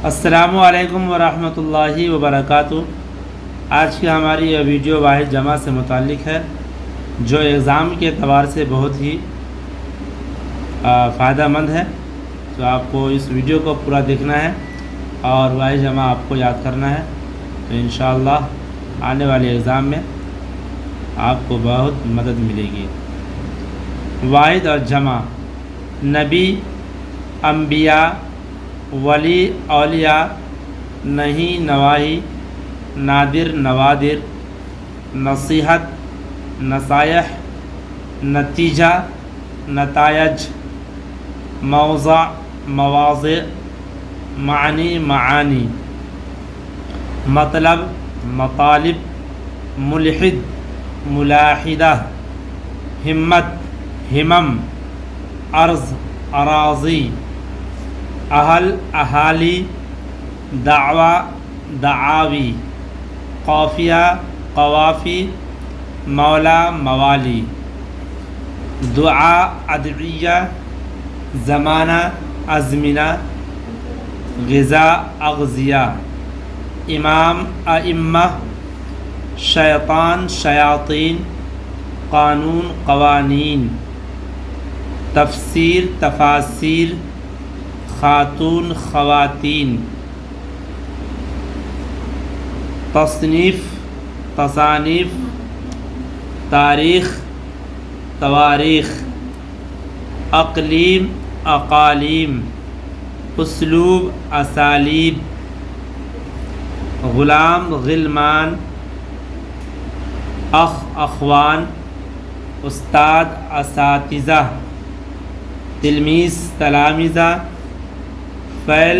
السلام علیکم ورحمۃ اللہ وبرکاتہ۔ آج کی ہماری یہ ویڈیو واحد جمع سے متعلق ہے، جو ایگزام کے اعتبار سے بہت ہی فائدہ مند ہے۔ تو آپ کو اس ویڈیو کو پورا دیکھنا ہے اور واحد جمع آپ کو یاد کرنا ہے، تو انشاءاللہ آنے والے ایگزام میں آپ کو بہت مدد ملے گی۔ واحد اور جمع: نبی، انبیاء، ولی اولیاء، نہیں نواحی، نادر نوادر، نصیحت نصائح، نتیجہ نتائج، موضع مواضع، معنی معانی، مطلب مطالب، ملحد ملاحدہ، ہمت ہمم، عرض اراضی، اہل اہالی، دعوی دعاوی، قافیہ قوافی، مولا موالی، دعا ادعیہ، زمانہ ازمنہ، غذا اغذیہ، امام ائمہ، شیطان شیاطین، قانون قوانین، تفسیر تفاسیر، خاتون خواتین، تصنیف تصانیف، تاریخ تواریخ، اقلیم اقالیم، اسلوب اسالیب، غلام غلمان، اخ اخوان، استاد اساتذہ، تلمیذ تلامذہ، فعل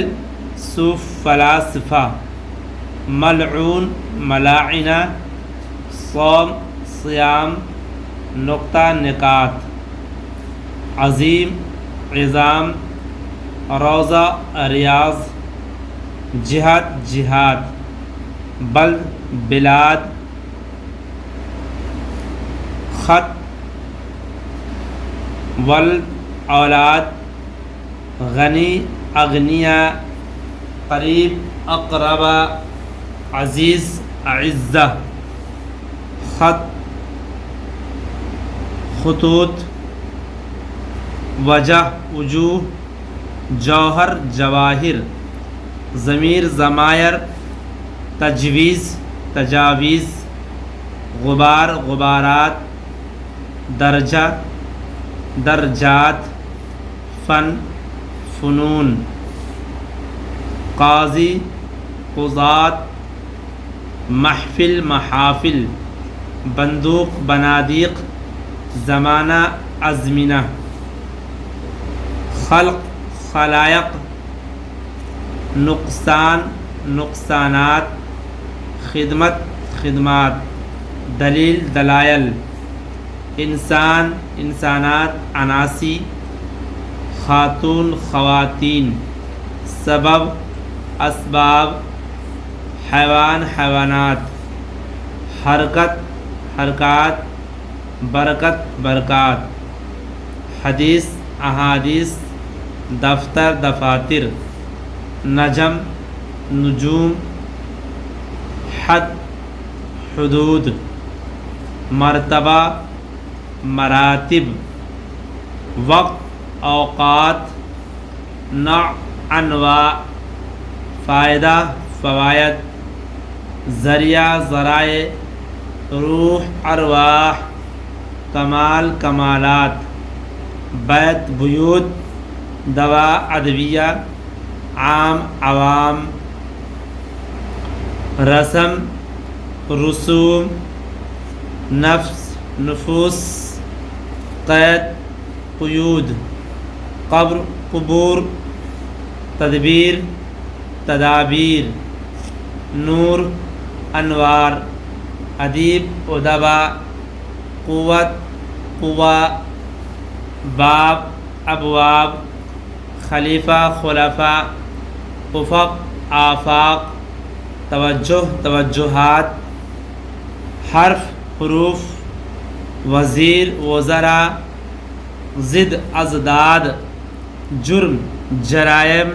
صوف فلاسفہ، ملعون ملاعنہ، صوم صیام، نقطہ نکات، عظیم عظام، روضہ ریاض، جہت جہاد، بلد بلاد، خط ولد اولاد، غنی اغنیاء، قریب اقربا، عزیز اعزہ، خط خطوط، وجہ وجوہ، جوہر جواہر، ضمیر ضمائر، تجویز تجاویز، غبار غبارات، درجہ درجات، فن فنون، قاضی قضات، محفل محافل، بندوق بنادیق، زمانہ ازمنہ، خلق خلائق، نقصان نقصانات، خدمت خدمات، دلیل دلائل، انسان انسانات اناسی، خاتون خواتین، سبب اسباب، حیوان حیوانات، حرکت حرکات، برکت برکات، حدیث احادیث، دفتر دفاتر، نجم نجوم، حد حدود، مرتبہ مراتب، وقت اوقات، نوع انواع، فائدہ فوائد، ذریعہ ذرائع، روح ارواح، کمال کمالات، بیت بیوت، دوا ادویہ، عام عوام، رسم رسوم، نفس نفوس، قید قیود، قبر قبور، تدبیر تدابیر، نور انوار، ادیب ادبا، قوت قوا، باب ابواب، خلیفہ خلفاء، افق آفاق، توجہ توجہات، حرف حروف، وزیر وزراء، ضد ازداد، جرم جرائم،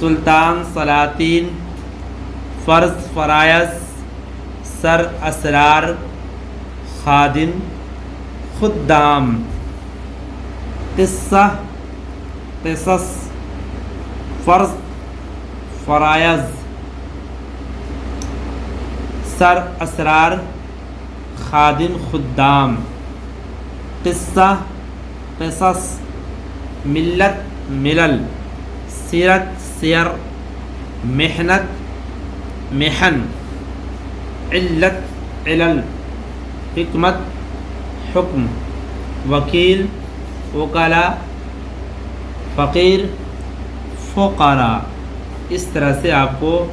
سلطان سلاطین، فرض فرائض، سر اسرار، خادم خدام، قصہ قصص، فرض فرائض، سر اسرار، خادم خدام، قصہ قصص، ملت ملل، سیرت سیر، محنت محن، علت علل، حکمت حکم، وکیل وکلا، فقیر فقراء۔ اس طرح سے آپ کو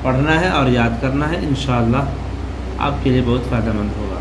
پڑھنا ہے اور یاد کرنا ہے، انشاءاللہ آپ کے لیے بہت فائدہ مند ہوگا۔